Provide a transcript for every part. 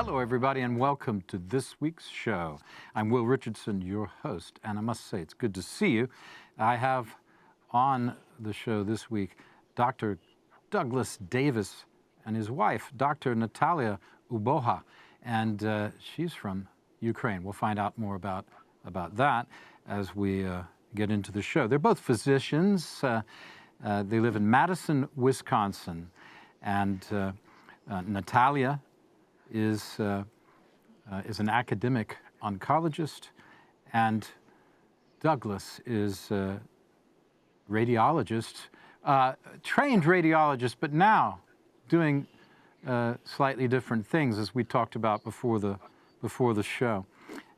Hello, everybody, and welcome to this week's show. I'm Will Richardson, your host, and I must say it's good to see you. I have on the show this week Dr. Douglas Davis and his wife, Dr. Natalia Uboha, and she's from Ukraine. We'll find out more about that as we get into the show. They're both physicians. They live in Madison, Wisconsin, and Natalia is an academic oncologist, and Douglas is a radiologist, trained radiologist, but now doing slightly different things, as we talked about before the show.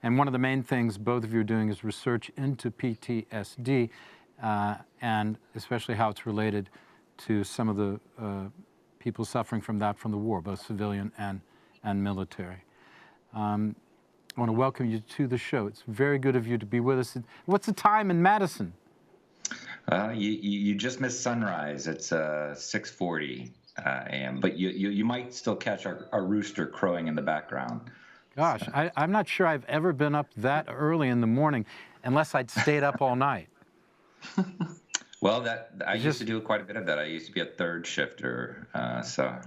And one of the main things both of you are doing is research into PTSD, and especially how it's related to some of the people suffering from that from the war, both civilian and military. I want to welcome you to the show. It's very good of you to be with us. What's the time in Madison? You just missed sunrise. It's 6:40 a.m., but you might still catch our rooster crowing in the background. Gosh, so. I'm not sure I've ever been up that early in the morning, unless I'd stayed up all night. Well, I used to do quite a bit of that. I used to be a third shifter, so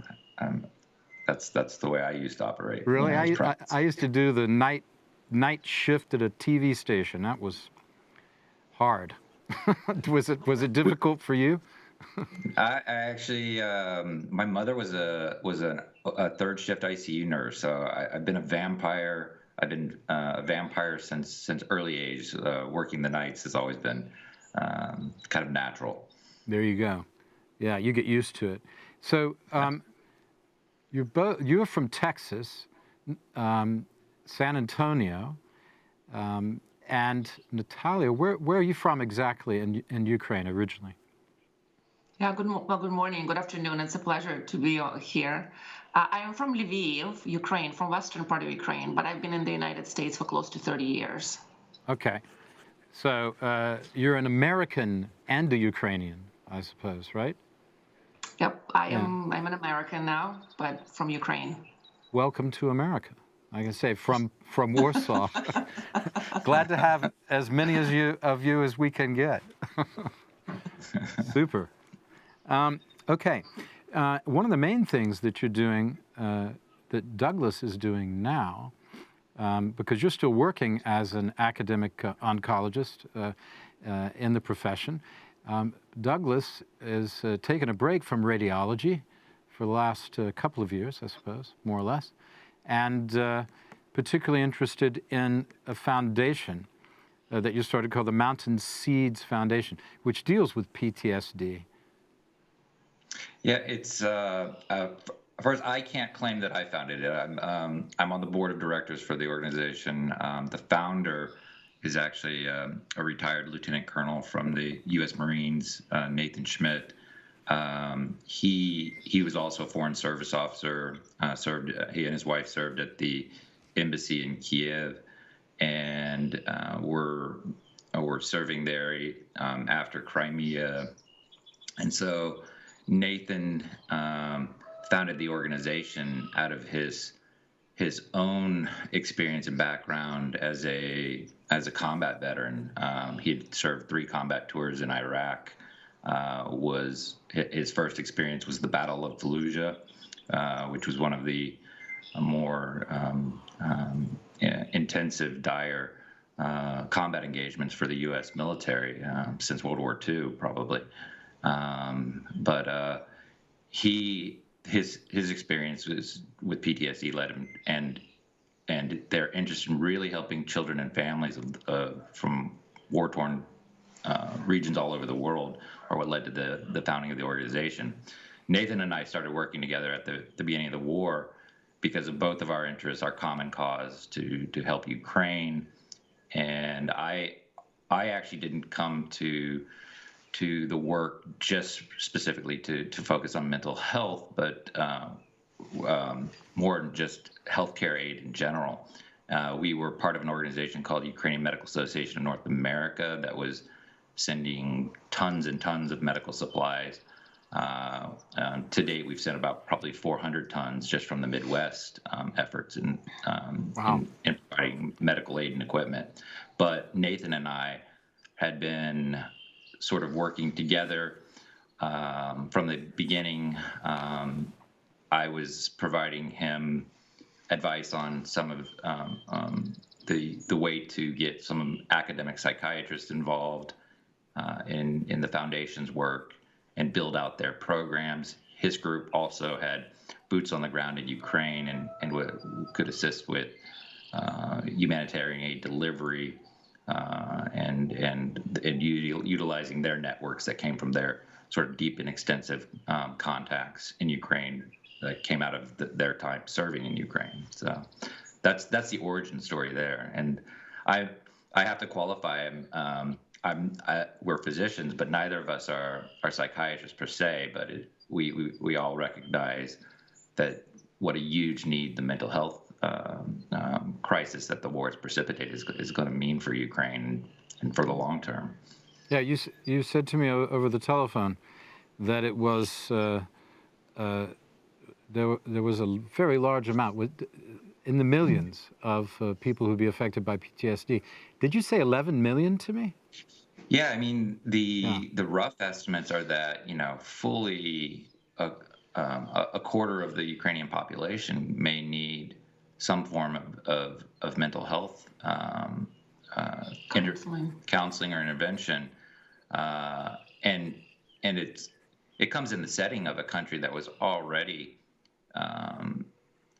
that's the way I used to operate. Really? I used to do the night shift at a TV station. That was hard. Was it difficult for you? I actually, my mother was a third shift ICU nurse, so I've been a vampire. I've been a vampire since early age. Working the nights has always been kind of natural. There you go. Yeah, you get used to it. So you're from Texas, San Antonio, and Natalia, where are you from exactly in Ukraine originally? Yeah, good morning, good afternoon. It's a pleasure to be here. I am from Lviv, Ukraine, from western part of Ukraine, but I've been in the United States for close to 30 years. Okay. So you're an American and a Ukrainian, I suppose, right? Yep, I'm an American now, but from Ukraine. Welcome to America. I can say from Warsaw. Glad to have as many of you as we can get. Super. Okay. One of the main things that you're doing, that Douglas is doing now, because you're still working as an academic oncologist in the profession, Douglas is taking a break from radiology for the last couple of years, I suppose, more or less, and particularly interested in a foundation that you started called the Mountain Seeds Foundation, which deals with PTSD. Yeah, it's first, I can't claim that I founded it. I'm on the board of directors for the organization. The founder is actually a retired lieutenant colonel from the U.S. Marines, Nathan Schmidt. He was also a foreign service officer. He and his wife served at the embassy in Kiev, and were serving there after Crimea. And so Nathan founded the organization out of his own experience and background as a combat veteran. He'd served 3 combat tours in Iraq. His first experience was the Battle of Fallujah, which was one of the more intensive, dire combat engagements for the U.S. military since World War II, probably. But his experiences with PTSD led him, and their interest in really helping children and families from war-torn regions all over the world are what led to the founding of the organization. Nathan and I started working together at the beginning of the war because of both of our interests, our common cause to help Ukraine. And I actually didn't come to the work just specifically to focus on mental health, but more than just healthcare aid in general. We were part of an organization called Ukrainian Medical Association of North America that was sending tons and tons of medical supplies To date, we've sent about probably 400 tons just from the Midwest efforts in providing medical aid and equipment. But Nathan and I had been sort of working together from the beginning. I was providing him advice on some of the way to get some academic psychiatrists involved in the foundation's work and build out their programs. His group also had boots on the ground in Ukraine and could assist with humanitarian aid delivery and utilizing their networks that came from their sort of deep and extensive contacts in Ukraine that came out of their time serving in Ukraine. So that's the origin story there. And I have to qualify. We're physicians, but neither of us are psychiatrists per se. But we all recognize that what a huge need the mental health crisis that the war has precipitated is going to mean for Ukraine and for the long term. Yeah, you said to me over the telephone that it was there was a very large amount, in the millions, of people who'd be affected by PTSD. Did you say 11 million to me? Yeah, I mean the rough estimates are that fully a quarter of the Ukrainian population may need some form of mental health counseling or intervention, and it comes in the setting of a country that was already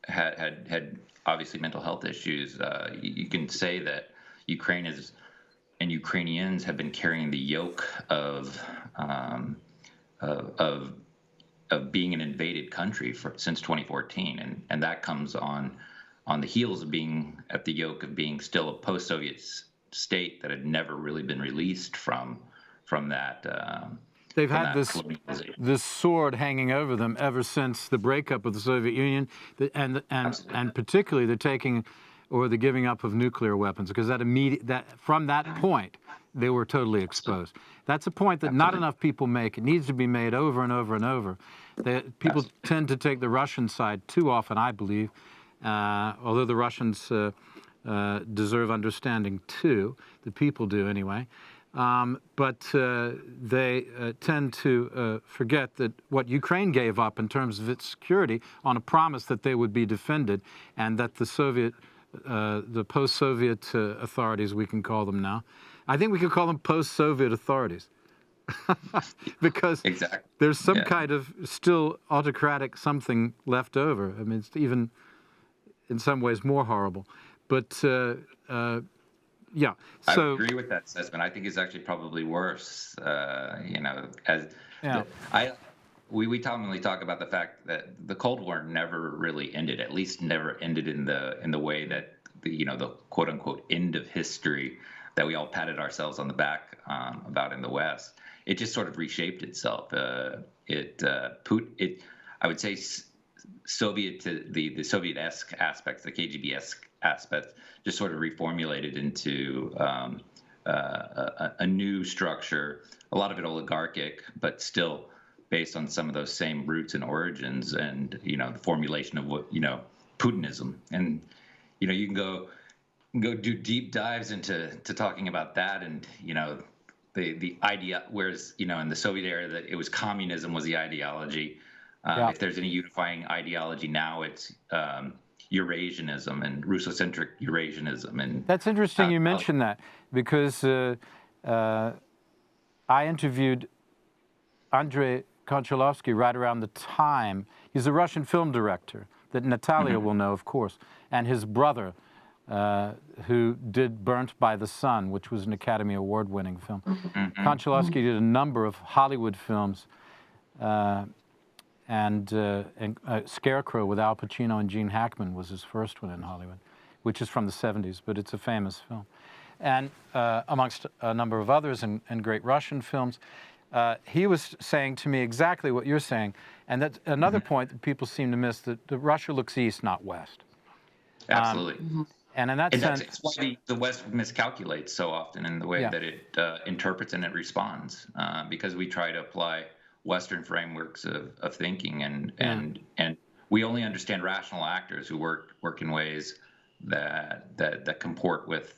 had obviously mental health issues. You can say that Ukraine and Ukrainians have been carrying the yoke of being an invaded country since 2014, and that comes on the heels of being at the yoke of being still a post-Soviet state that had never really been released from that. They've had this sword hanging over them ever since the breakup of the Soviet Union, and particularly the giving up of nuclear weapons, because from that point they were totally exposed. That's a point that not enough people make. It needs to be made over and over and over. People tend to take the Russian side too often, I believe, although the Russians deserve understanding too. The people do anyway. But they tend to forget that what Ukraine gave up in terms of its security on a promise that they would be defended, and that the post-Soviet authorities, we can call them now, I think we could call them post-Soviet authorities, because there's some kind of still autocratic something left over. I mean, it's even in some ways more horrible. But yeah, so I agree with that assessment. I think it's actually probably worse. We commonly talk about the fact that the Cold War never really ended. At least never ended in the way that the quote unquote end of history that we all patted ourselves on the back about in the West. It just sort of reshaped itself. I would say the Soviet-esque aspects, the KGB-esque aspects, just sort of reformulated into a new structure, a lot of it oligarchic, but still based on some of those same roots and origins, and the formulation of what Putinism. And you can go do deep dives into talking about that, and the idea, whereas in the Soviet era that it was communism was the ideology. If there's any unifying ideology now, it's Eurasianism and Russocentric Eurasianism. And that's interesting you mentioned that, because I interviewed Andrei Konchalovsky right around the time. He's a Russian film director that Natalia will know, of course, and his brother, who did Burnt by the Sun, which was an Academy Award-winning film. Konchalovsky did a number of Hollywood films, and Scarecrow with Al Pacino and Gene Hackman was his first one in Hollywood, which is from the 70s, but it's a famous film. And amongst a number of others, and great Russian films. He was saying to me exactly what you're saying, and that's another point that people seem to miss, that Russia looks east, not west. Absolutely. And in that sense, that's why the West miscalculates so often in the way that it interprets and it responds, because we try to apply Western frameworks of thinking, and we only understand rational actors who work in ways that comport with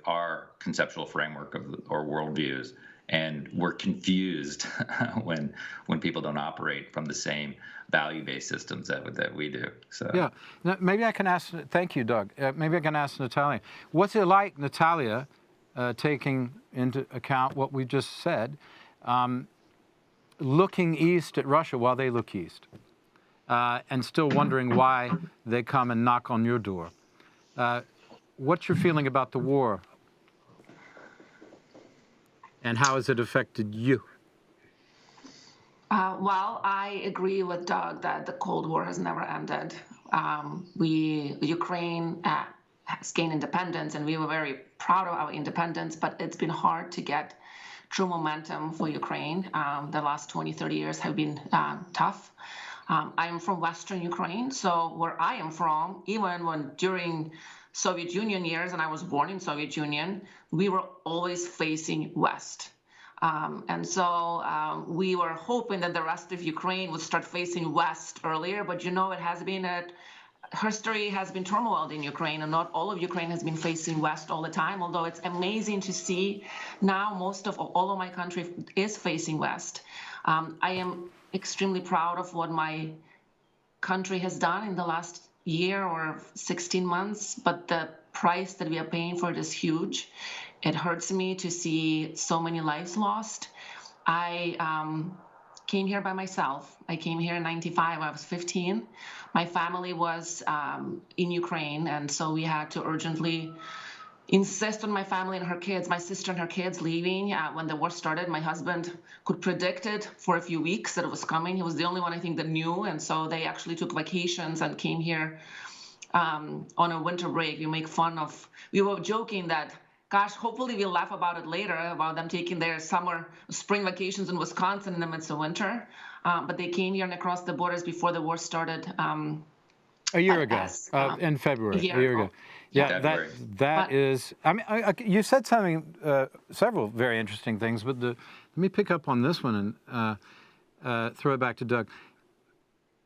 our conceptual framework of our worldviews, and we're confused when people don't operate from the same value-based systems that we do. So yeah, now, maybe I can ask. Thank you, Doug. Maybe I can ask Natalia. What's it like, Natalia, taking into account what we just said, looking east at Russia while they look east, and still wondering why they come and knock on your door? What's your feeling about the war, and how has it affected you? Well, I agree with Doug that the Cold War has never ended. Ukraine has gained independence, and we were very proud of our independence, but it's been hard to get true momentum for Ukraine. The last 20, 30 years have been tough. I am from Western Ukraine, so where I am from, even when during Soviet Union years, and I was born in Soviet Union, we were always facing West. And so we were hoping that the rest of Ukraine would start facing West earlier, but it has been history has been turmoiled in Ukraine, and not all of Ukraine has been facing West all the time, although it's amazing to see now all of my country is facing West. I am extremely proud of what my country has done in the last year or 16 months, but the price that we are paying for it is huge. It hurts me to see so many lives lost. I came here by myself. I came here in '95. I was 15. My family was in Ukraine, and so we had to urgently insist on my family and her kids, my sister and her kids leaving when the war started. My husband could predict it for a few weeks that it was coming. He was the only one, I think, that knew, and so they actually took vacations and came here on a winter break. We were joking that, gosh, hopefully we'll laugh about it later, about them taking their spring vacations in Wisconsin in the midst of winter. But they came here and across the borders before the war started. A year ago, in February. A year ago. Yeah, that is. I mean, you said something, several very interesting things, but let me pick up on this one and throw it back to Doug.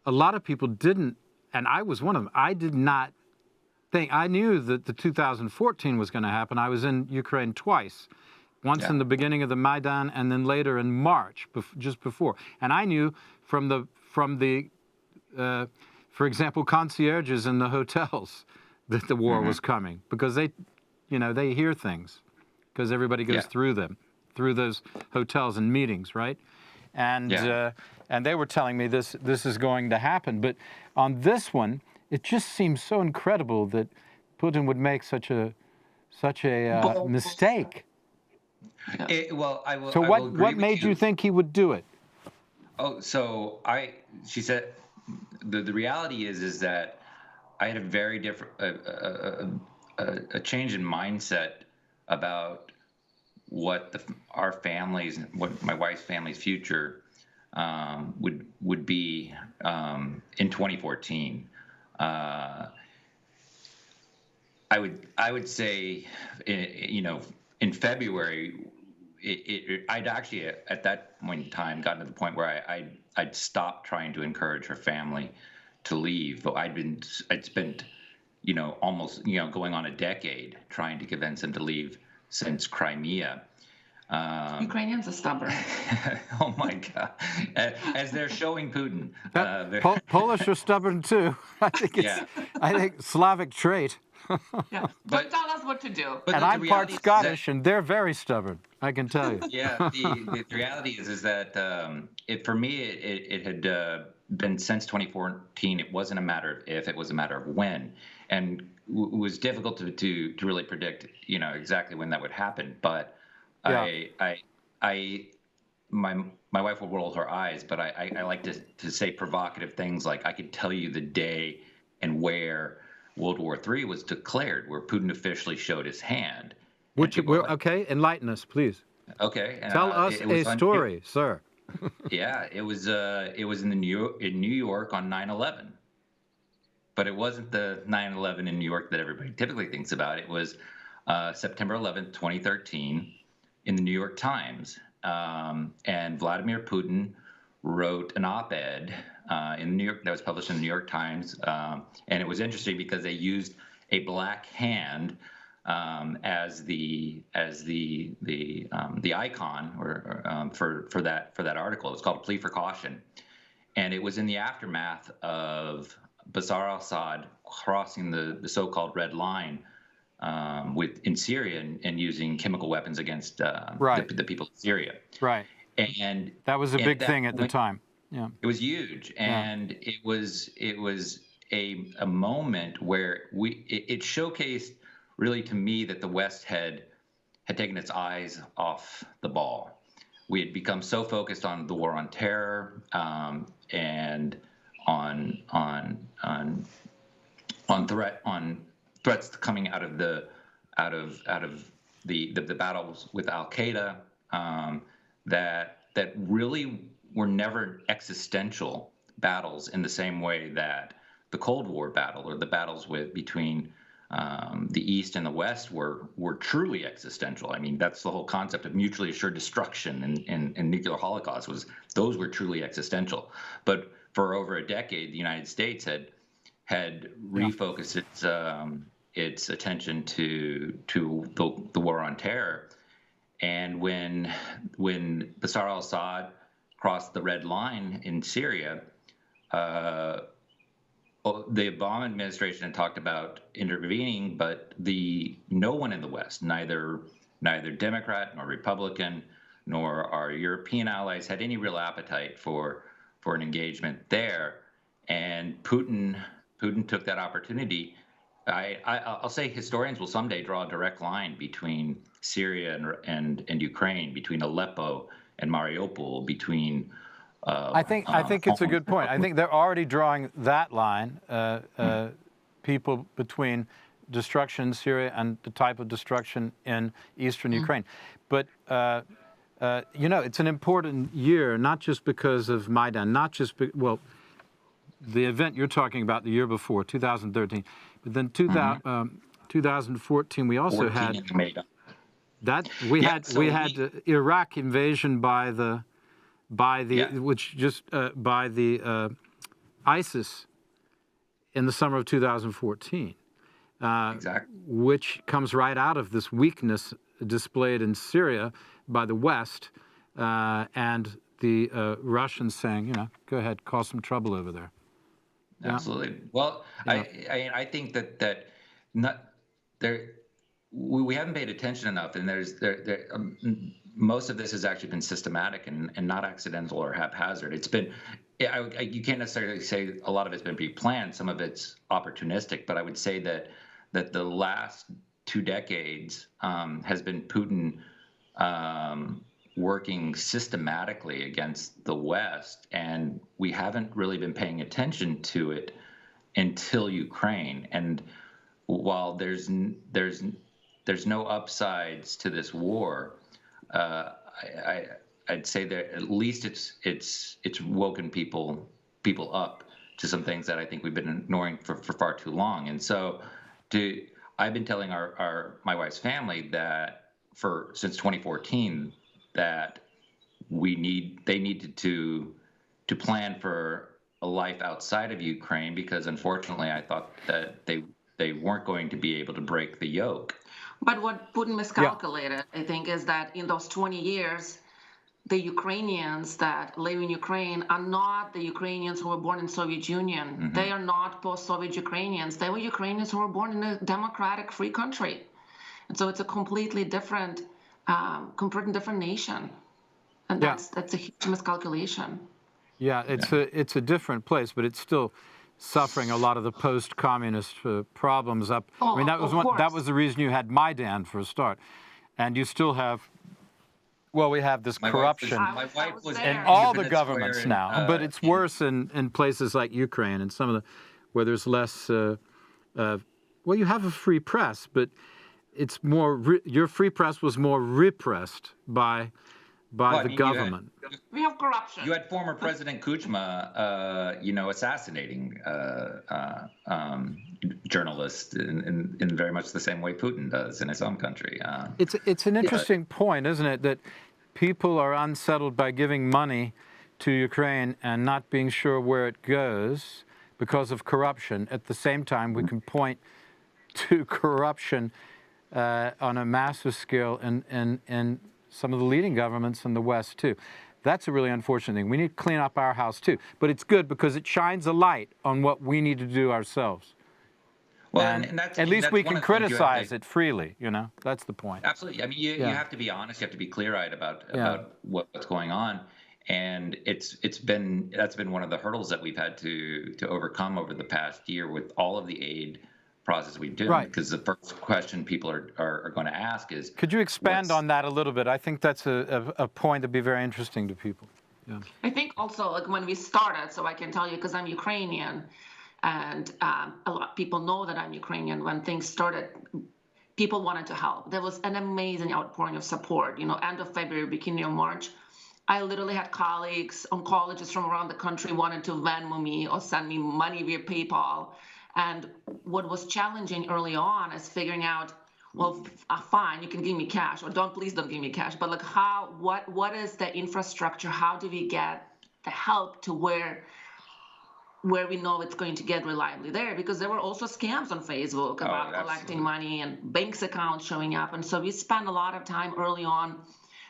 A lot of people didn't, and I was one of them. I did not think. I knew that the 2014 was going to happen. I was in Ukraine twice, once in the beginning of the Maidan, and then later in March, just before. And I knew from the for example, concierges in the hotels, that the war was coming, because they hear things, because everybody goes through those hotels and meetings, right? And they were telling me this is going to happen. But on this one, it just seems so incredible that Putin would make such a mistake. So what made you think he would do it? Oh, so she said, the reality is that I had a very different, a change in mindset about what our families, what my wife's family's future would be in 2014. I would say, in February, I'd actually at that point in time gotten to the point where I'd stopped trying to encourage her family to leave. But I'd spent, almost, going on a decade trying to convince them to leave since Crimea. Ukrainians are stubborn. Oh my God! As they're showing Putin, Polish are stubborn too. I think Slavic trait. But tell us what to do. And I'm part Scottish, and they're very stubborn, I can tell you. Yeah, the reality is that for me, it had been since 2014. It wasn't a matter of if, it was a matter of when, and it was difficult to really predict, exactly when that would happen. But my wife will roll her eyes, but I like to say provocative things like, I could tell you the day and where World War III was declared, where Putin officially showed his hand. Okay, enlighten us, please. Okay, tell us a story, sir. Yeah, it was in New York on 9/11, but it wasn't the 9/11 in New York that everybody typically thinks about. It was September 11th, 2013, in the New York Times, and Vladimir Putin wrote an op-ed in New York that was published in the New York Times, and it was interesting because they used a black hand as the icon for that article. It was called a plea for caution, and it was in the aftermath of Bashar al-Assad crossing the so-called red line in Syria and using chemical weapons against the people of Syria. Right. And that was a big thing at the time. Yeah. It was huge, and it was a moment where it showcased really to me that the West had taken its eyes off the ball. We had become so focused on the war on terror and on threats coming out of the battles with Al Qaeda that really were never existential battles in the same way that the Cold War battle or the battles between the East and the West were truly existential. I mean, that's the whole concept of mutually assured destruction and nuclear holocaust. Those were truly existential. But for over a decade, the United States had refocused its attention to the war on terror. And when Bashar al-Assad crossed the red line in Syria, the Obama administration had talked about intervening, but no one in the West, neither Democrat nor Republican, nor our European allies, had any real appetite for an engagement there. And Putin took that opportunity. I'll say historians will someday draw a direct line between Syria and Ukraine, between Aleppo and Mariupol, between. I think it's a good point. I think they're already drawing that line, people between destruction in Syria and the type of destruction in eastern Ukraine. But it's an important year, not just because of Maidan, not just the event you're talking about the year before, 2013, but then 2014 we also had that we had Iraq invasion by the ISIS in the summer of 2014, exactly, which comes right out of this weakness displayed in Syria by the West and the Russians saying, go ahead, cause some trouble over there. Absolutely. Well, I think that we haven't paid attention enough, and most of this has actually been systematic and not accidental or haphazard. It's been, you can't necessarily say a lot of it's been pre-planned. Some of it's opportunistic, but I would say that the last 2 decades has been Putin working systematically against the West, and we haven't really been paying attention to it until Ukraine. And while there's no upsides to this war, I'd say that at least it's woken people up to some things that I think we've been ignoring for far too long. And so I've been telling my wife's family that since 2014 that they needed to plan for a life outside of Ukraine, because unfortunately I thought that they weren't going to be able to break the yoke. But what Putin miscalculated, I think, is that in those 20 years, the Ukrainians that live in Ukraine are not the Ukrainians who were born in Soviet Union. Mm-hmm. They are not post-Soviet Ukrainians. They were Ukrainians who were born in a democratic, free country. And so it's a completely different nation. And that's a huge miscalculation. Yeah, it's a different place, but it's still suffering a lot of the post-communist problems up. I mean, that was the reason you had Maidan for a start, and you still have. Well, we have this corruption in all the governments now, but it's worse in places like Ukraine and some of where there's less. You have a free press, but it's more. Your free press was more repressed by the government. We have corruption. You had former President Kuchma, assassinating journalists in very much the same way Putin does in his own country. It's an interesting point, isn't it, that people are unsettled by giving money to Ukraine and not being sure where it goes because of corruption. At the same time, we can point to corruption on a massive scale in some of the leading governments in the West, too. That's a really unfortunate thing. We need to clean up our house, too. But it's good because it shines a light on what we need to do ourselves. Well, and at least we can criticize it freely, you know? That's the point. Absolutely. I mean, you have to be honest. You have to be clear-eyed about what's going on. And that's been one of the hurdles that we've had to overcome over the past year with all of the aid process we do. Right. Because the first question people are going to ask is, could you expand on that a little bit? I think that's a point that'd be very interesting to people. Yeah. I think also, like, when we started, so I can tell you because I'm Ukrainian, and a lot of people know that I'm Ukrainian. When things started, people wanted to help. There was an amazing outpouring of support. You know, end of February, beginning of March, I literally had colleagues, oncologists from around the country wanted to Venmo me or send me money via PayPal. And what was challenging early on is figuring out, well, fine, you can give me cash, or please don't give me cash. But like, what is the infrastructure? How do we get the help to where we know it's going to get reliably there? Because there were also scams on Facebook about collecting money and banks accounts showing up. And so we spent a lot of time early on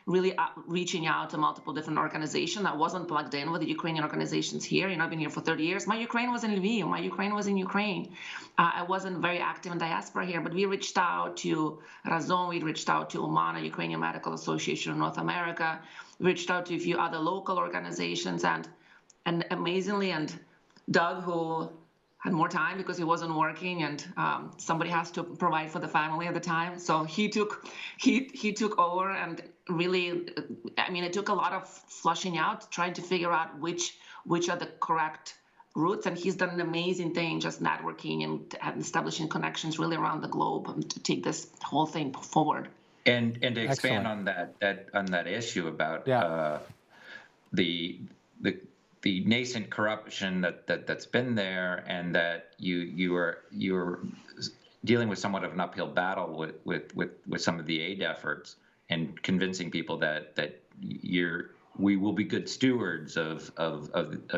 really reaching out to multiple different organizations. I wasn't plugged in with the Ukrainian organizations here. You know, I've been here for 30 years. My Ukraine was in Lviv. My Ukraine was in Ukraine. I wasn't very active in diaspora here, but we reached out to Razom. We reached out to Umana, Ukrainian Medical Association of North America. We reached out to a few other local organizations. And amazingly, and Doug, who had more time because he wasn't working, and somebody has to provide for the family at the time. So he took over, and really, I mean, it took a lot of flushing out, trying to figure out which are the correct routes. And he's done an amazing thing, just networking and establishing connections really around the globe to take this whole thing forward. And to expand on that issue about the nascent corruption that's been there, and that you're dealing with somewhat of an uphill battle with some of the aid efforts, and convincing people that we will be good stewards of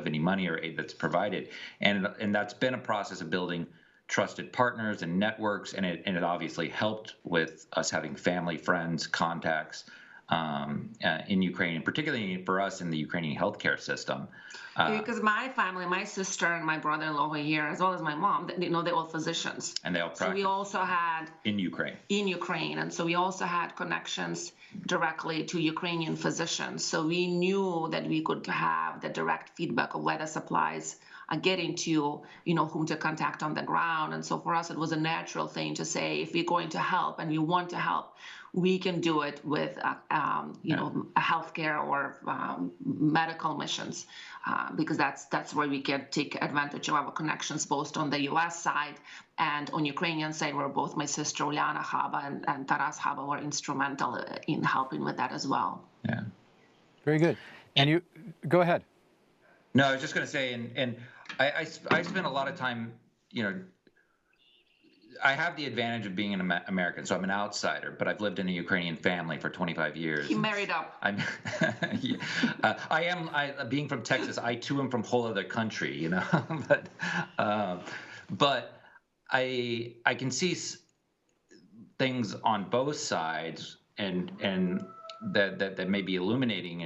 any money or aid that's provided, and that's been a process of building trusted partners and networks, and it obviously helped with us having family, friends, contacts in Ukraine, and particularly for us in the Ukrainian healthcare system. Because my family, my sister and my brother-in-law were here, as well as my mom, they're all physicians. And they all practice. So we also had in Ukraine. And so we also had connections directly to Ukrainian physicians. So we knew that we could have the direct feedback of where the supplies are getting to, whom to contact on the ground. And so for us, it was a natural thing to say, if we're going to help and we want to help, we can do it with, a healthcare or medical missions, because that's where we can take advantage of our connections, both on the U.S. side and on Ukrainian side, where both my sister Uliana Haba and Taras Haba were instrumental in helping with that as well. Yeah. Very good. And you, go ahead. No, I was just going to say, and I spent a lot of time, I have the advantage of being an American, so I'm an outsider, but I've lived in a Ukrainian family for 25 years. He married up. Being from Texas, I too am from a whole other country, but I can see things on both sides, and that may be illuminating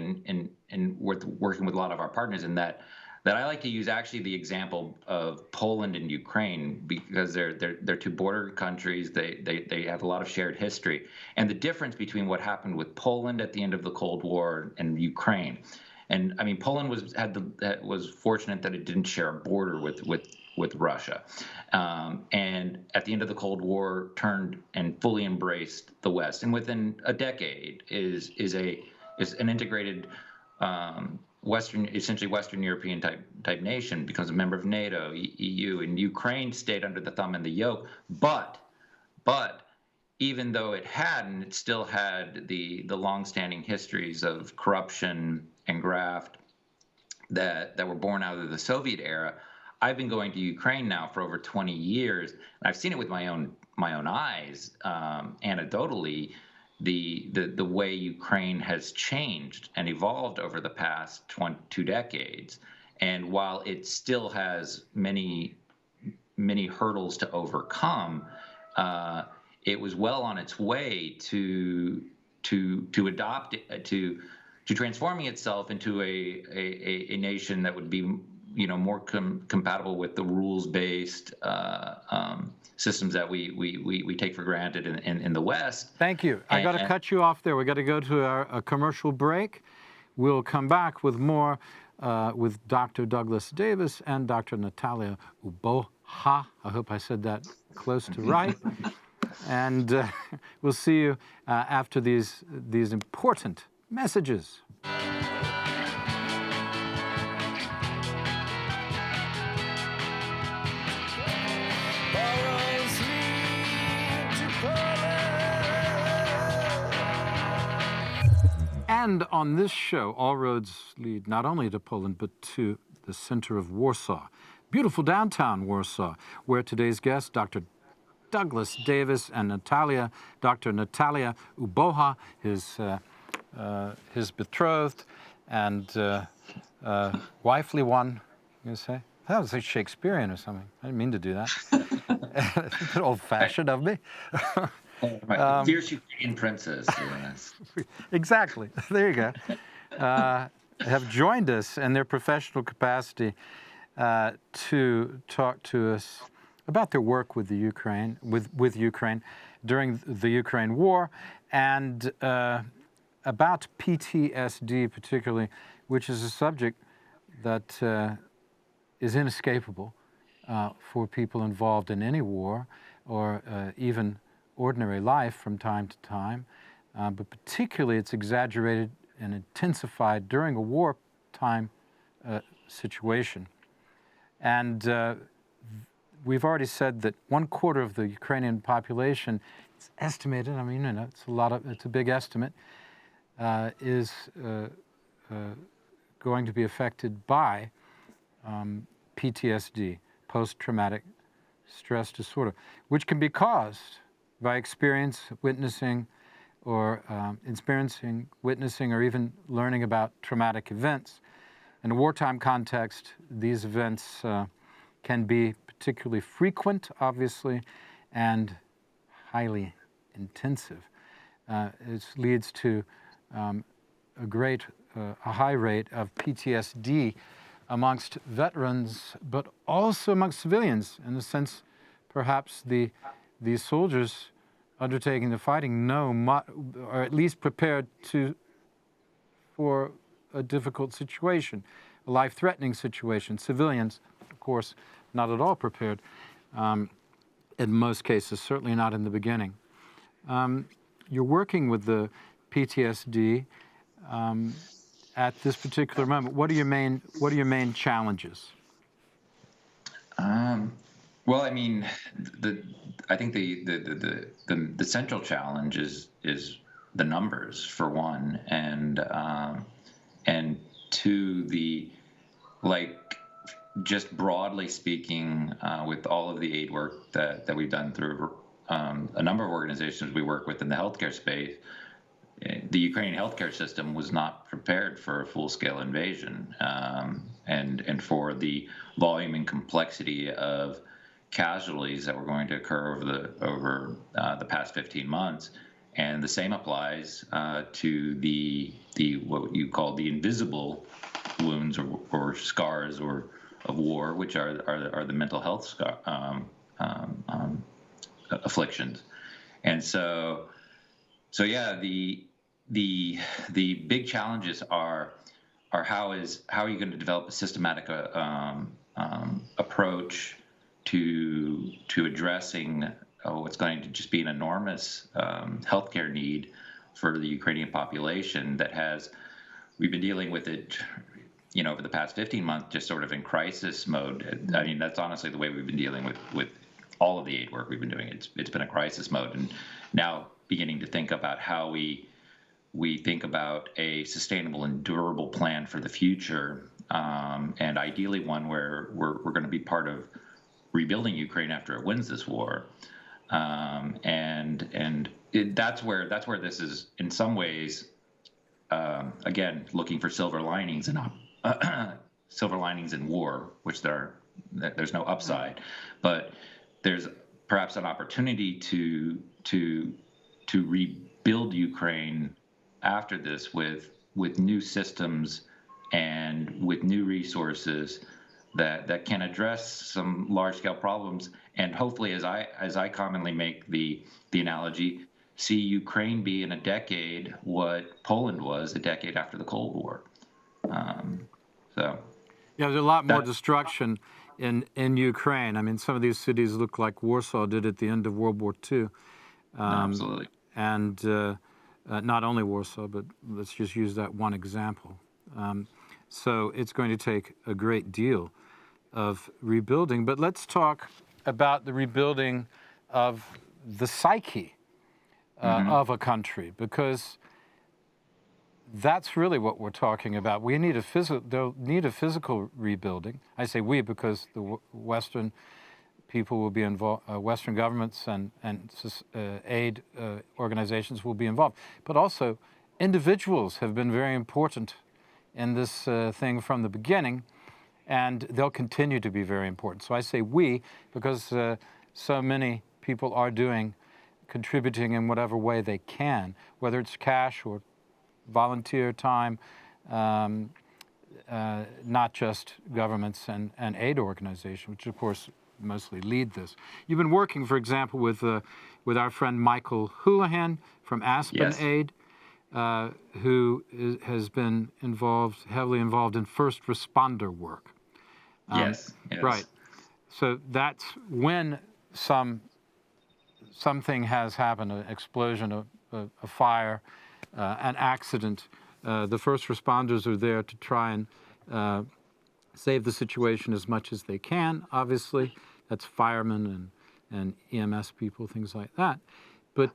and worth working with a lot of our partners in that I like to use actually the example of Poland and Ukraine, because they're two border countries. They have a lot of shared history, and the difference between what happened with Poland at the end of the Cold War and Ukraine. And I mean, Poland was fortunate that it didn't share a border with Russia, and at the end of the Cold War turned and fully embraced the West, and within a decade is an integrated essentially Western European type nation, becomes a member of NATO, EU, and Ukraine stayed under the thumb and the yoke. But even though it hadn't, it still had the longstanding histories of corruption and graft that were born out of the Soviet era. I've been going to Ukraine now for over 20 years, and I've seen it with my own eyes, anecdotally, the way Ukraine has changed and evolved over the past 2 decades. And while it still has many hurdles to overcome, it was well on its way to adopt to transforming itself into a nation that would be more compatible with the rules-based systems that we take for granted in the West. Thank you. I got to cut you off there. We got to go to a commercial break. We'll come back with more with Dr. Douglas Davis and Dr. Natalia Uboha. I hope I said that close to right. And we'll see you after these important messages. And on this show, all roads lead not only to Poland, but to the center of Warsaw, beautiful downtown Warsaw, where today's guests, Dr. Douglas Davis and Dr. Natalia Uboha, his betrothed and wifely one, you say? That was like Shakespearean or something. I didn't mean to do that. A bit old-fashioned of me. Fierce Ukrainian princess. Yes. Exactly. There you go. Have joined us in their professional capacity to talk to us about their work with the Ukraine, with Ukraine during the Ukraine war, and about PTSD particularly, which is a subject that is inescapable for people involved in any war or even ordinary life from time to time, but particularly it's exaggerated and intensified during a wartime situation. And we've already said that 1/4 of the Ukrainian population, it's estimated, I mean, it's a big estimate, is going to be affected by PTSD, post-traumatic stress disorder, which can be caused by witnessing, or even learning about traumatic events. In a wartime context, these events can be particularly frequent, obviously, and highly intensive. It leads to a high rate of PTSD amongst veterans, but also amongst civilians, in the sense perhaps these soldiers undertaking the fighting or at least prepared for a difficult situation, a life-threatening situation. Civilians, of course, not at all prepared. In most cases, certainly not in the beginning. You're working with the PTSD at this particular moment. What are your main challenges? Well, I mean, I think the central challenge is the numbers, for one, and two, just broadly speaking, with all of the aid work that we've done through a number of organizations we work with in the healthcare space, the Ukrainian healthcare system was not prepared for a full-scale invasion, and for the volume and complexity of casualties that were going to occur over the past 15 months. And the same applies to the what you call the invisible wounds or scars of war, which are the mental health afflictions. And so yeah, the big challenges are how are you going to develop a systematic approach to addressing what's going to just be an enormous healthcare need for the Ukrainian population we've been dealing with it, over the past 15 months, just sort of in crisis mode. I mean, that's honestly the way we've been dealing with all of the aid work we've been doing. It's been a crisis mode, and now beginning to think about how we think about a sustainable and durable plan for the future, and ideally one where we're going to be part of rebuilding Ukraine after it wins this war, and that's where this is in some ways, again, looking for silver linings and silver linings in war, which there's no upside, but there's perhaps an opportunity to rebuild Ukraine after this with new systems and with new resources that can address some large scale problems, and hopefully, as I commonly make the analogy, see Ukraine be in a decade what Poland was a decade after the Cold War. So yeah, there's a lot more destruction in Ukraine. I mean, some of these cities look like Warsaw did at the end of World War II. absolutely. And not only Warsaw, but let's just use that one example. So it's going to take a great deal of rebuilding. But let's talk about the rebuilding of the psyche of a country, because that's really what we're talking about. We need they'll need a physical rebuilding. I say we because the Western people will be involved, Western governments and aid organizations will be involved. But also, individuals have been very important in this thing from the beginning, and they'll continue to be very important. So I say we because so many people are contributing in whatever way they can, whether it's cash or volunteer time, not just governments and aid organizations, which of course mostly lead this. You've been working, for example, with our friend Michael Houlihan from Aspen Yes. Aid, who has been heavily involved in first responder work. Yes. Right. So that's when something has happened, an explosion, a fire, an accident. The first responders are there to try and save the situation as much as they can, obviously. That's firemen and EMS people, things like that. But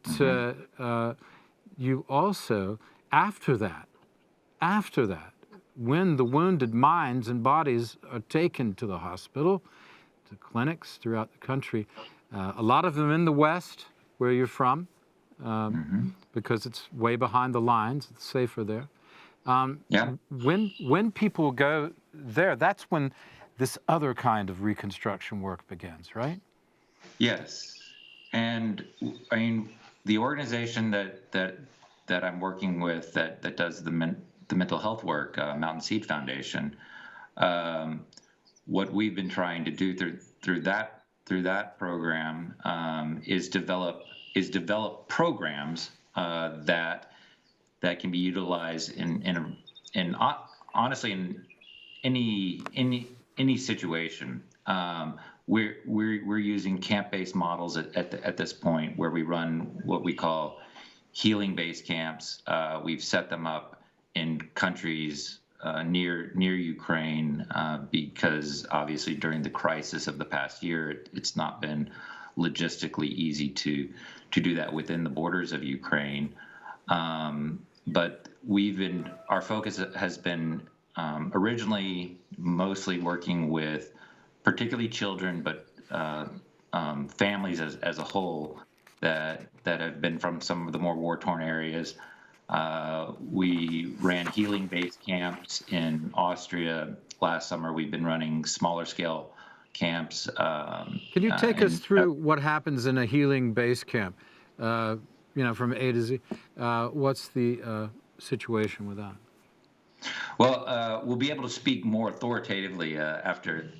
you also, after that, when the wounded minds and bodies are taken to the hospital, to clinics throughout the country, a lot of them in the West, where you're from, because it's way behind the lines, it's safer there. When people go there, that's when this other kind of reconstruction work begins, right? Yes, and I mean the organization that I'm working with that does the mental health work, Mountain Seed Foundation. What we've been trying to do through that program is develop programs that can be utilized in honestly in any situation. We're using camp-based models at this point, where we run what we call healing-based camps. We've set them up in countries near Ukraine because obviously during the crisis of the past year, it's not been logistically easy to do that within the borders of Ukraine. But our focus has been originally mostly working with particularly children, but families as a whole that have been from some of the more war-torn areas. We ran healing-based camps in Austria last summer. We've been running smaller-scale camps. Can you take us through what happens in a healing-based camp? From A to Z. What's the situation with that? Well, we'll be able to speak more authoritatively after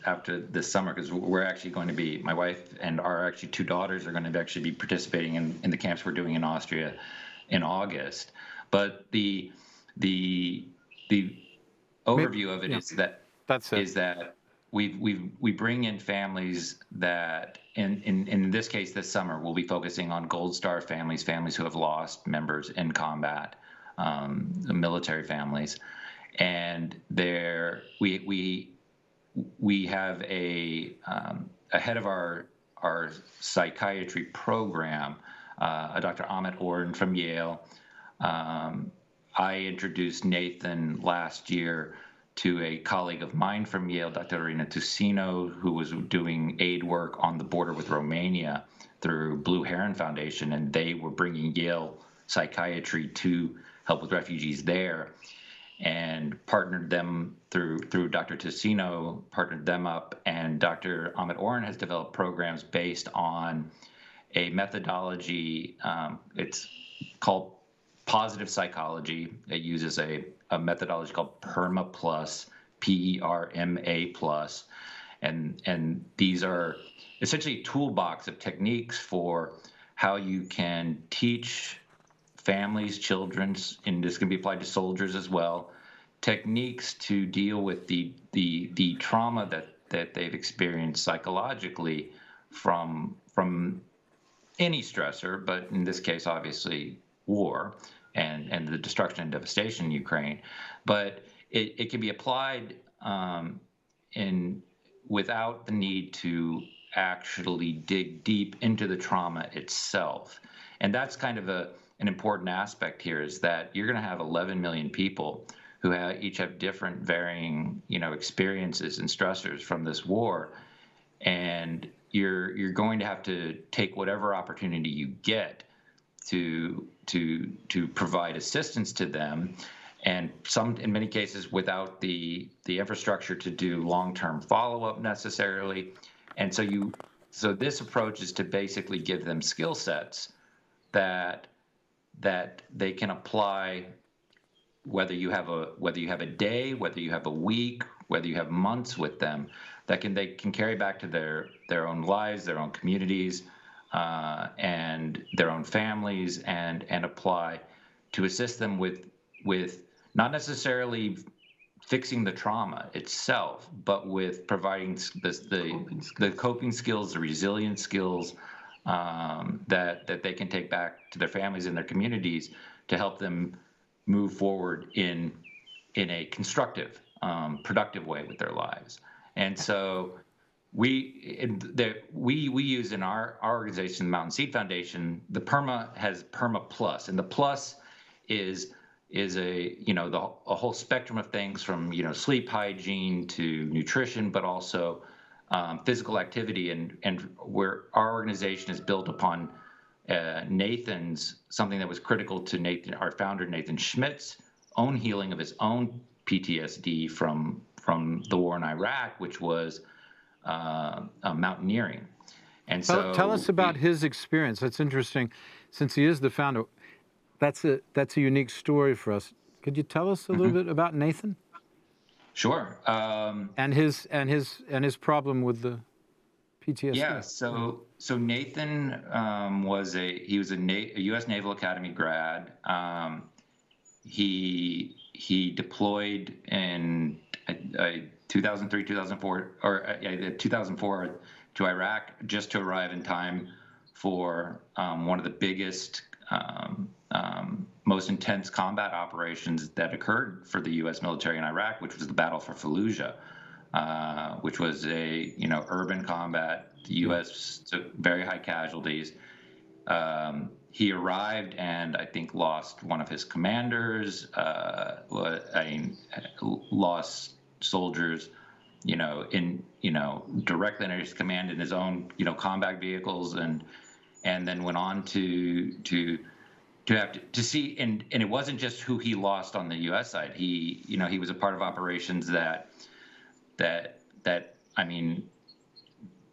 this summer, because we're actually going to be, my wife and our actually two daughters are going to actually be participating in the camps we're doing in Austria in August. But the overview of it is that we bring in families that in this case this summer we'll be focusing on Gold Star families who have lost members in combat, military families. And there we have a head of our psychiatry program, a Dr. Amit Oren from Yale. I introduced Nathan last year to a colleague of mine from Yale, Dr. Irina Tusino, who was doing aid work on the border with Romania, through Blue Heron Foundation, and they were bringing Yale psychiatry to help with refugees there, and partnered them through Dr. Tassino, partnered them up, and Dr. Amit Oren has developed programs based on a methodology. It's called positive psychology. It uses a methodology called PERMA Plus, PERMA Plus, and these are essentially a toolbox of techniques for how you can teach families, children, and this can be applied to soldiers as well, techniques to deal with the trauma that they've experienced psychologically from any stressor, but in this case, obviously, war and the destruction and devastation in Ukraine. But it can be applied without the need to actually dig deep into the trauma itself. And that's kind of an important aspect here, is that you're going to have 11 million people who each have different varying, experiences and stressors from this war. And you're going to have to take whatever opportunity you get to provide assistance to them, and in many cases without the infrastructure to do long-term follow-up necessarily. And so this approach is to basically give them skill sets that they can apply, whether you have a day, whether you have a week, whether you have months with them, they can carry back to their own lives, their own communities, and their own families, and apply to assist them with not necessarily fixing the trauma itself, but with providing the coping skills, the resilience skills that they can take back to their families and their communities to help them move forward in a constructive, productive way with their lives. And so we use in our organization, the Mountain Seed Foundation, the PERMA has PERMA Plus, and the Plus is a whole spectrum of things from sleep hygiene to nutrition, but also physical activity, and where our organization is built upon something that was critical to Nathan, our founder, Nathan Schmidt's own healing of his own PTSD from the war in Iraq, which was mountaineering. And so tell us about his experience. That's interesting, since he is the founder. That's a unique story for us. Could you tell us a little bit about Nathan? Sure. And his problem with the PTSD. Yeah. So Nathan was a U.S. Naval Academy grad. He deployed in 2003, 2004, or 2004 to Iraq, just to arrive in time for one of the biggest, most intense combat operations that occurred for the U.S. military in Iraq, which was the Battle for Fallujah, which was a urban combat. The U.S. took very high casualties. He arrived and I think lost one of his commanders. Lost soldiers, directly under his command in his own, combat vehicles, and then went on to have to see, and it wasn't just who he lost on the U.S. side. He was a part of operations that I mean,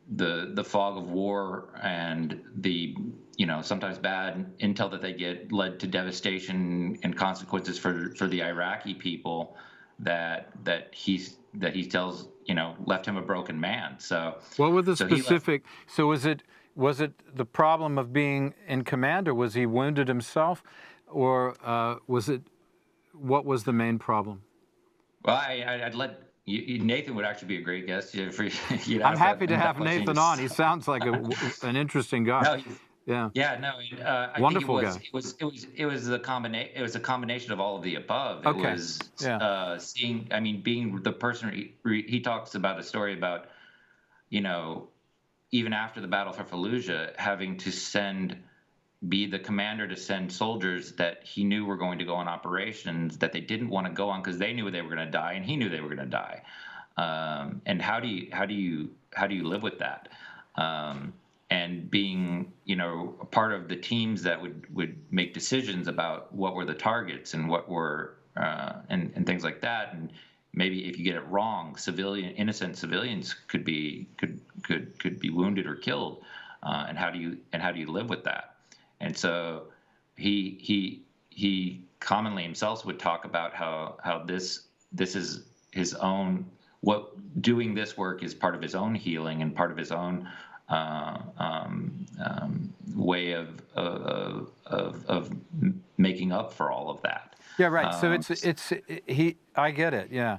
the fog of war and the sometimes bad intel that they get led to devastation and consequences for the Iraqi people that he tells left him a broken man. So what were the specific? So was it the problem of being in command, or was he wounded himself, or what was the main problem? Well, I'd let Nathan would actually be a great guest. I'm happy to have Nathan on. He sounds like an interesting guy. No, yeah. No. Wonderful guy. It was a combination. It was a combination of all of the above. Okay. It was seeing. I mean, being the person. He talks about a story about, even after the Battle for Fallujah, having to be the commander to send soldiers that he knew were going to go on operations that they didn't want to go on because they knew they were going to die, and he knew they were going to die. And how do you live with that? and being, a part of the teams that would make decisions about what were the targets and what were and things like that. And maybe if you get it wrong, innocent civilians could be wounded or killed. And how do you live with that? And so he commonly himself would talk about how this is his own, doing this work is part of his own healing and part of his own way of making up for all of that. Yeah, right. So I get it. Yeah,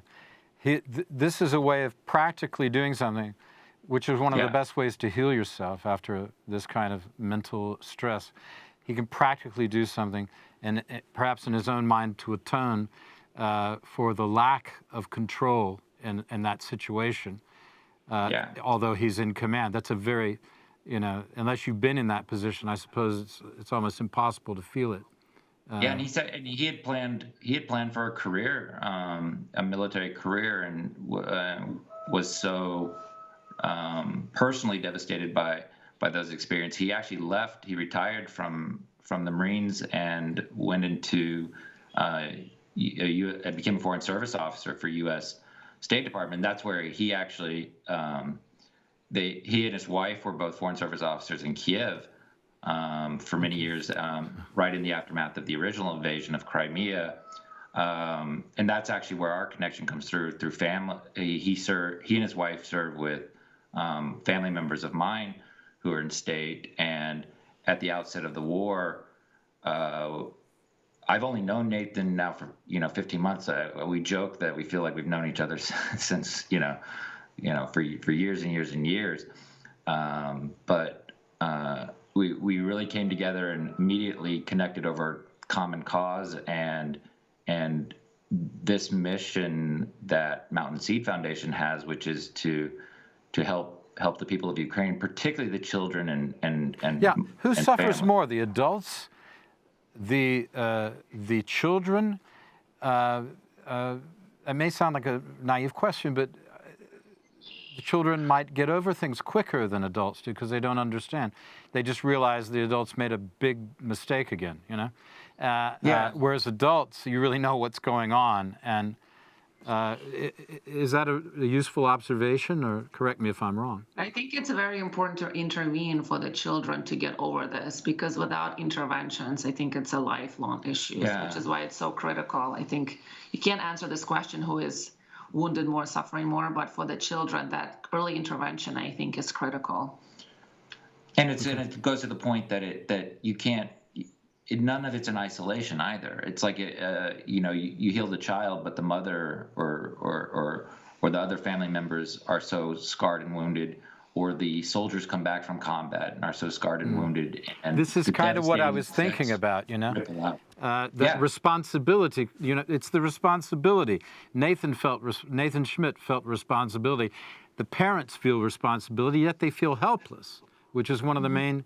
this is a way of practically doing something, which is one of the best ways to heal yourself after this kind of mental stress. He can practically do something, and perhaps in his own mind to atone for the lack of control in that situation. Although he's in command, that's a very, unless you've been in that position, I suppose it's almost impossible to feel it. And he said, and he had planned for a career, a military career, and was so personally devastated by those experiences. He actually left. He retired from the Marines and went into became a Foreign Service officer for U.S. State Department. That's where he actually he and his wife were both Foreign Service officers in Kiev for many years, right in the aftermath of the original invasion of Crimea. And that's actually where our connection comes through family. He and his wife served with family members of mine who are in state. And at the outset of the war, I've only known Nathan now for 15 months. We joke that we feel like we've known each other since for years and years and years. But we really came together and immediately connected over common cause and this mission that Mountain Seed Foundation has, which is to help the people of Ukraine, particularly the children and who suffers families. more, the adults, the children? It may sound like a naive question, but the children might get over things quicker than adults do because they don't understand. They just realize the adults made a big mistake again, whereas adults, you really know what's going on. And is that a useful observation, or correct me if I'm wrong? I think it's very important to intervene for the children to get over this, because without interventions, I think it's a lifelong issue, which is why it's so critical. I think you can't answer this question, who is wounded more, suffering more, but for the children, that early intervention, I think, is critical. And it goes to the point that you can't. None of it's in isolation either. It's like you heal the child, but the mother or the other family members are so scarred and wounded, or the soldiers come back from combat and are so scarred and wounded. And this is kind of what I was thinking about, the responsibility. It's the responsibility. Nathan Schmidt felt responsibility. The parents feel responsibility, yet they feel helpless, which is one of the main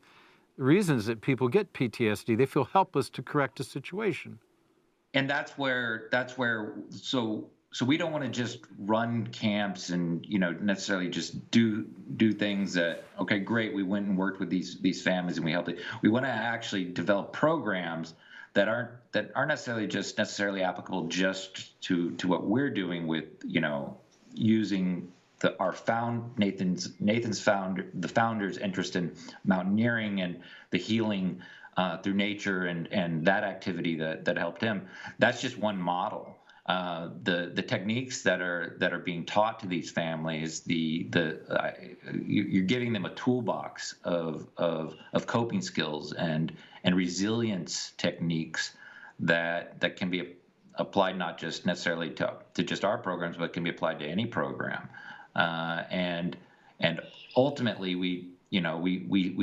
reasons that people get PTSD. They feel helpless to correct a situation. And that's where so we don't want to just run camps and necessarily just do things that, okay, great, we went and worked with these families and we helped it. We want to actually develop programs that aren't necessarily applicable just to what we're doing with using the founder's interest in mountaineering and the healing through nature and that activity that helped him. That's just one model. The techniques that are being taught to these families, you're giving them a toolbox of coping skills and resilience techniques that can be applied not just necessarily to just our programs, but can be applied to any program. And ultimately, we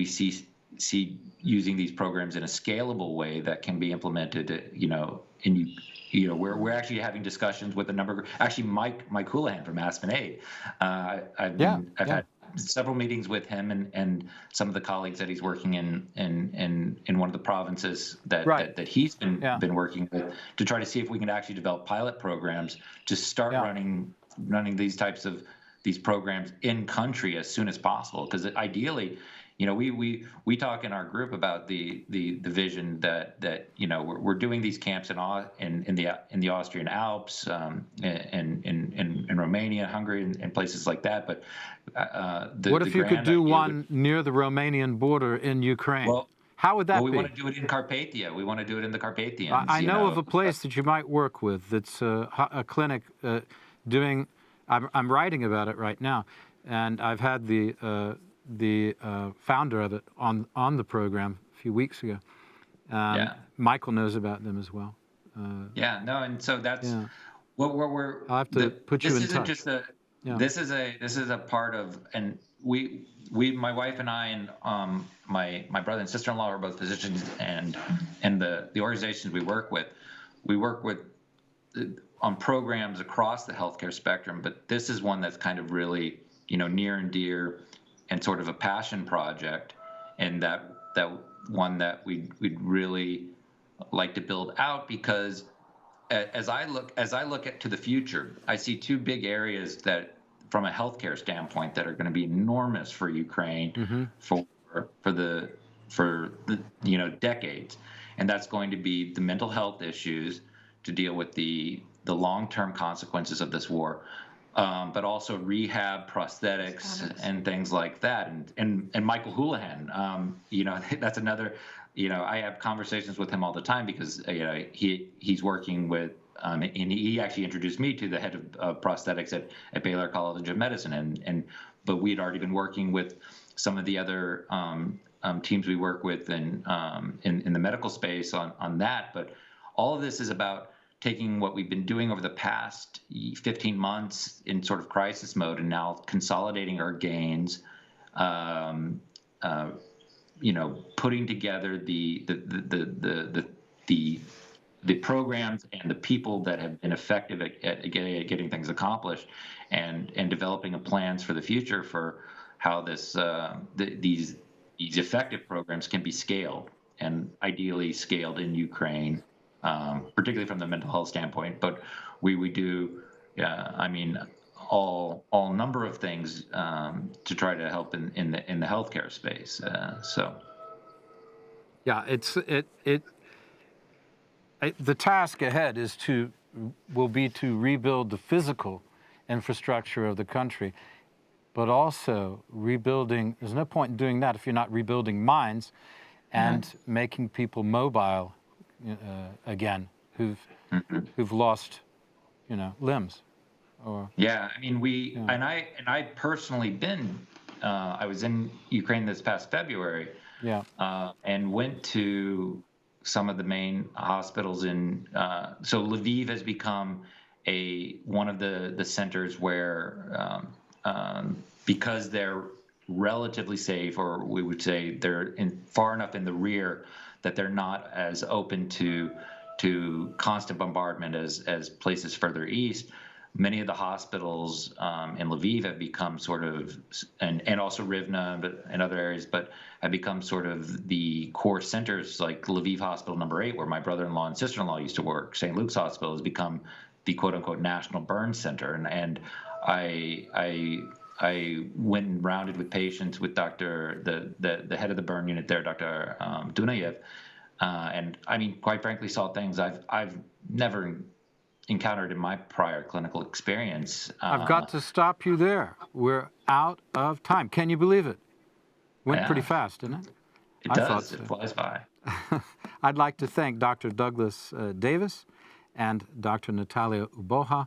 see using these programs in a scalable way that can be implemented. We're actually having discussions with a number of, actually Mike Houlihan from Aspen Aid. I've had several meetings with him and some of the colleagues that he's working in one of the provinces that he's been working with, to try to see if we can actually develop pilot programs to start running these types of these programs in country as soon as possible. Because ideally, we talk in our group about the vision that we're doing these camps in the Austrian Alps, in Romania, Hungary, and places like that. But what if you could do one would, near the Romanian border in Ukraine? well, How would that we be? want to do it in Carpathia. We want to do it in the Carpathians. I know of a place that you might work with. That's a clinic doing. I'm writing about it right now, and I've had the founder of it on the program a few weeks ago. Michael knows about them as well. And so that's what we're. I'll have to put you in touch. This isn't just this is a part of, and my wife and I and my brother and sister-in-law are both physicians, and the organizations we work with on programs across the healthcare spectrum, but this is one that's kind of really near and dear and sort of a passion project, and that one that we'd really like to build out, because as I look to the future, I see two big areas that, from a healthcare standpoint, that are going to be enormous for Ukraine for the decades, and that's going to be the mental health issues to deal with the long-term consequences of this war, but also rehab, prosthetics, and things like that. And Michael Houlihan, that's another. I have conversations with him all the time, because he's working with, and he actually introduced me to the head of prosthetics at Baylor College of Medicine, but we'd already been working with some of the other teams we work with in the medical space on that. But all of this is about taking what we've been doing over the past 15 months in sort of crisis mode, and now consolidating our gains, putting together the programs and the people that have been effective at getting things accomplished, and developing plans for the future for how these effective programs can be scaled, and ideally scaled in Ukraine, particularly from the mental health standpoint. But we do, all number of things to try to help in the healthcare space. The task ahead will be to rebuild the physical infrastructure of the country, but also rebuilding. There's no point in doing that if you're not rebuilding minds and making people mobile again, who've lost, limbs. And I personally been. I was in Ukraine this past February. And went to some of the main hospitals so Lviv has become one of the centers where, because they're relatively safe, or we would say they're far enough in the rear that they're not as open to constant bombardment as places further east. Many of the hospitals in Lviv have become sort of, and also Rivne and other areas, but have become sort of the core centers, like Lviv Hospital number 8, where my brother-in-law and sister-in-law used to work. St. Luke's Hospital has become the quote-unquote national burn center. And I went and rounded with patients with the head of the burn unit there, Dr. Dunayev, and quite frankly, saw things I've never encountered in my prior clinical experience. I've got to stop you there. We're out of time. Can you believe it? Went pretty fast, didn't it? It does. It flies by. I'd like to thank Dr. Douglas Davis and Dr. Natalia Uboha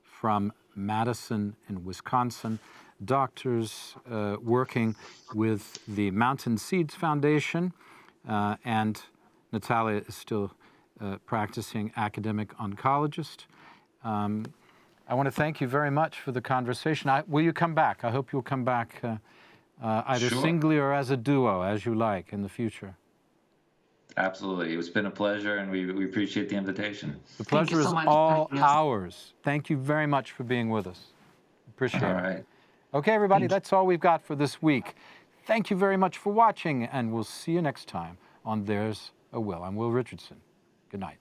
from Madison in Wisconsin, doctors working with the Mountain Seeds Foundation, and Natalia is still practicing academic oncologist. I want to thank you very much for the conversation. Will you come back? I hope you'll come back either singly or as a duo, as you like, in the future. Absolutely. It's been a pleasure, and we appreciate the invitation. The pleasure is all ours. Thank you very much for being with us. Appreciate it. All right. Okay, everybody, that's all we've got for this week. Thank you very much for watching, and we'll see you next time on There's a Will. I'm Will Richardson. Good night.